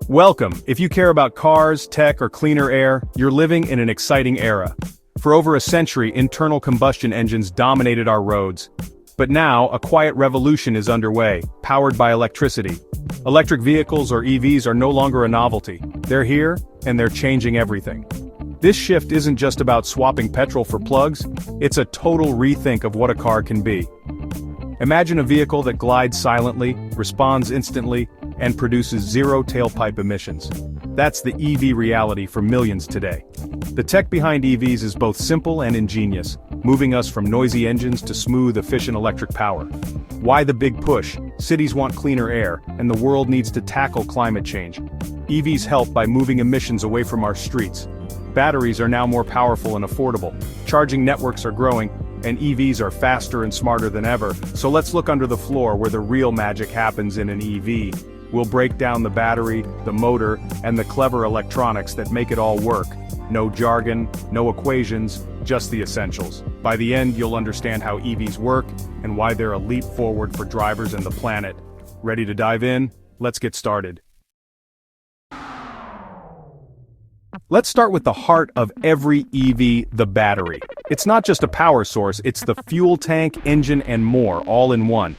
Welcome. If you care about cars, tech, or cleaner air, you're living in an exciting era. For over a century, internal combustion engines dominated our roads. But now, a quiet revolution is underway, powered by electricity. Electric vehicles, or EVs, are no longer a novelty. They're here, and they're changing everything. This shift isn't just about swapping petrol for plugs, it's a total rethink of what a car can be. Imagine a vehicle that glides silently, responds instantly, and produces zero tailpipe emissions. That's the EV reality for millions today. The tech behind EVs is both simple and ingenious, moving us from noisy engines to smooth, efficient electric power. Why the big push? Cities want cleaner air, and the world needs to tackle climate change. EVs help by moving emissions away from our streets. Batteries are now more powerful and affordable. Charging networks are growing, and EVs are faster and smarter than ever. So let's look under the floor where the real magic happens in an EV. We'll break down the battery, the motor, and the clever electronics that make it all work. No jargon, no equations, just the essentials. By the end, you'll understand how EVs work and why they're a leap forward for drivers and the planet. Ready to dive in? Let's get started. Let's start with the heart of every EV, the battery. It's not just a power source, it's the fuel tank, engine, and more, all in one.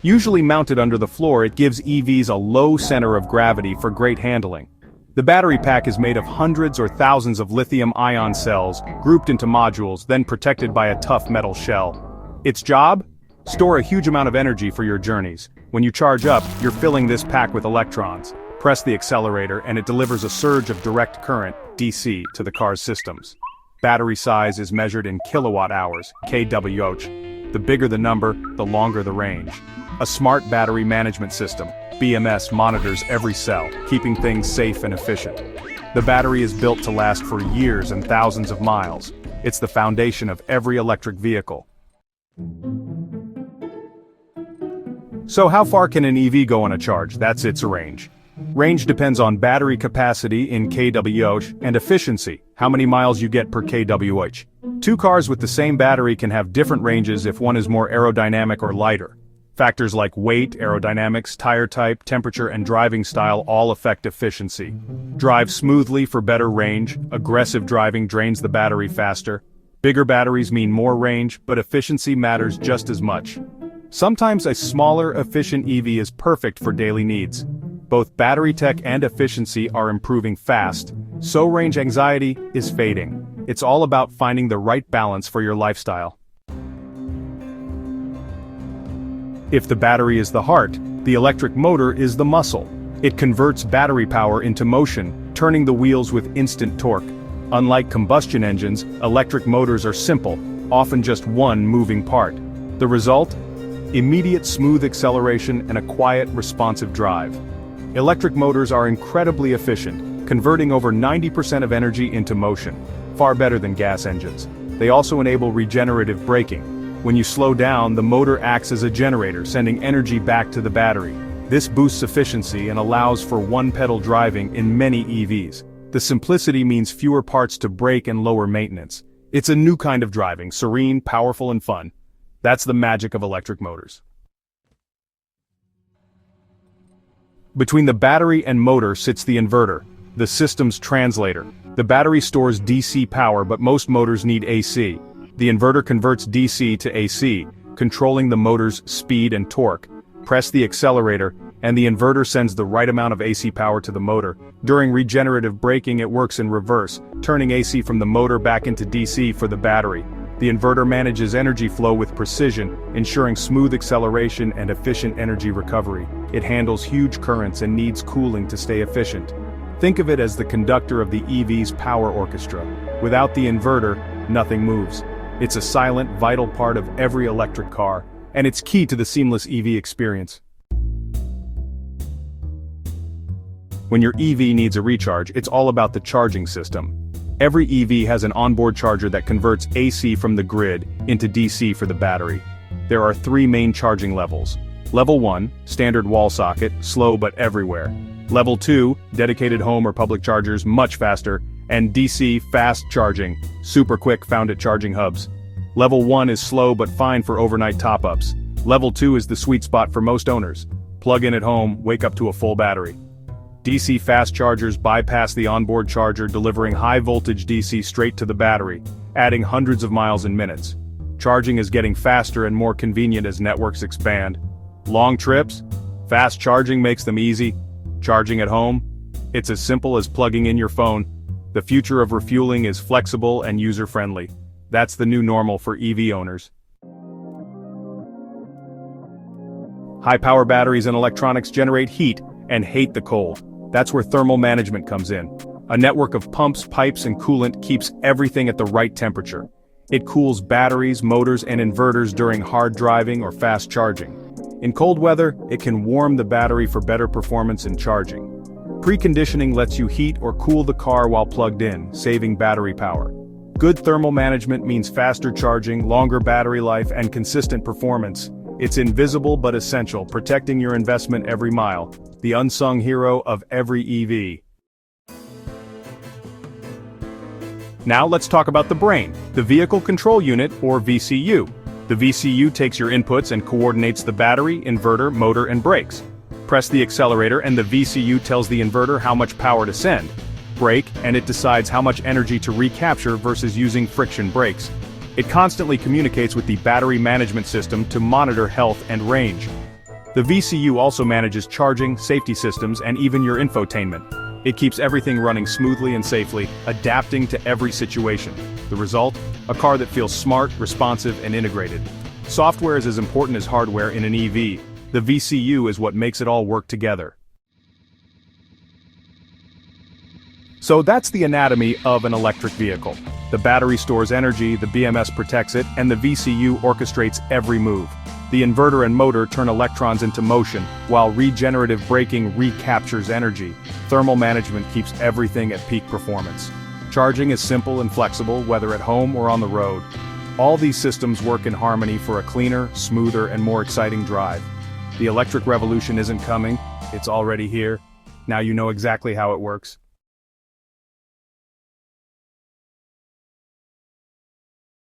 Usually mounted under the floor, it gives EVs a low center of gravity for great handling. The battery pack is made of hundreds or thousands of lithium-ion cells, grouped into modules, then protected by a tough metal shell. Its job? Store a huge amount of energy for your journeys. When you charge up, you're filling this pack with electrons. Press the accelerator and it delivers a surge of direct current, DC, to the car's systems. Battery size is measured in kilowatt hours, kWh. The bigger the number, the longer the range. A smart battery management system, BMS, monitors every cell, keeping things safe and efficient. The battery is built to last for years and thousands of miles. It's the foundation of every electric vehicle. So how far can an EV go on a charge? That's its range. Range depends on battery capacity in kWh and efficiency, how many miles you get per kWh. Two cars with the same battery can have different ranges if one is more aerodynamic or lighter. Factors like weight, aerodynamics, tire type, temperature, and driving style all affect efficiency. Drive smoothly for better range, aggressive driving drains the battery faster. Bigger batteries mean more range, but efficiency matters just as much. Sometimes a smaller, efficient EV is perfect for daily needs. Both battery tech and efficiency are improving fast, so range anxiety is fading. It's all about finding the right balance for your lifestyle. If the battery is the heart, the electric motor is the muscle. It converts battery power into motion, turning the wheels with instant torque. Unlike combustion engines, electric motors are simple, often just one moving part. The result? Immediate smooth acceleration and a quiet, responsive drive. Electric motors are incredibly efficient, converting over 90% of energy into motion, far better than gas engines. They also enable regenerative braking. When you slow down, the motor acts as a generator, sending energy back to the battery. This boosts efficiency and allows for one-pedal driving in many EVs. The simplicity means fewer parts to brake and lower maintenance. It's a new kind of driving, serene, powerful, and fun. That's the magic of electric motors. Between the battery and motor sits the inverter, the system's translator. The battery stores DC power, but most motors need AC. The inverter converts DC to AC, controlling the motor's speed and torque. Press the accelerator, and the inverter sends the right amount of AC power to the motor. During regenerative braking, it works in reverse, turning AC from the motor back into DC for the battery. The inverter manages energy flow with precision, ensuring smooth acceleration and efficient energy recovery. It handles huge currents and needs cooling to stay efficient. Think of it as the conductor of the EV's power orchestra. Without the inverter, nothing moves. It's a silent, vital part of every electric car, and it's key to the seamless EV experience. When your EV needs a recharge, it's all about the charging system. Every EV has an onboard charger that converts AC from the grid into DC for the battery. There are three main charging levels. Level 1, standard wall socket, slow but everywhere. Level 2, dedicated home or public chargers, much faster. And DC, fast charging, super quick, found at charging hubs. Level 1 is slow but fine for overnight top-ups. Level 2 is the sweet spot for most owners. Plug in at home, wake up to a full battery. DC fast chargers bypass the onboard charger, delivering high-voltage DC straight to the battery, adding hundreds of miles in minutes. Charging is getting faster and more convenient as networks expand. Long trips? Fast charging makes them easy. Charging at home? It's as simple as plugging in your phone. The future of refueling is flexible and user-friendly. That's the new normal for EV owners. High-power batteries and electronics generate heat and hate the cold. That's where thermal management comes in. A network of pumps, pipes, and coolant keeps everything at the right temperature. It cools batteries, motors, and inverters during hard driving or fast charging. In cold weather, it can warm the battery for better performance in charging. Preconditioning lets you heat or cool the car while plugged in, saving battery power. Good thermal management means faster charging, longer battery life, and consistent performance. It's invisible but essential, protecting your investment every mile. The unsung hero of every EV. Now let's talk about the brain, the Vehicle Control Unit, or VCU. The VCU takes your inputs and coordinates the battery, inverter, motor, and brakes. Press the accelerator and the VCU tells the inverter how much power to send. Brake, and it decides how much energy to recapture versus using friction brakes. It constantly communicates with the battery management system to monitor health and range. The VCU also manages charging, safety systems, and even your infotainment. It keeps everything running smoothly and safely, adapting to every situation. The result? A car that feels smart, responsive, and integrated. Software is as important as hardware in an EV. The VCU is what makes it all work together. So that's the anatomy of an electric vehicle. The battery stores energy, the BMS protects it, and the VCU orchestrates every move. The inverter and motor turn electrons into motion, while regenerative braking recaptures energy. Thermal management keeps everything at peak performance. Charging is simple and flexible, whether at home or on the road. All these systems work in harmony for a cleaner, smoother, and more exciting drive. The electric revolution isn't coming, it's already here. Now you know exactly how it works.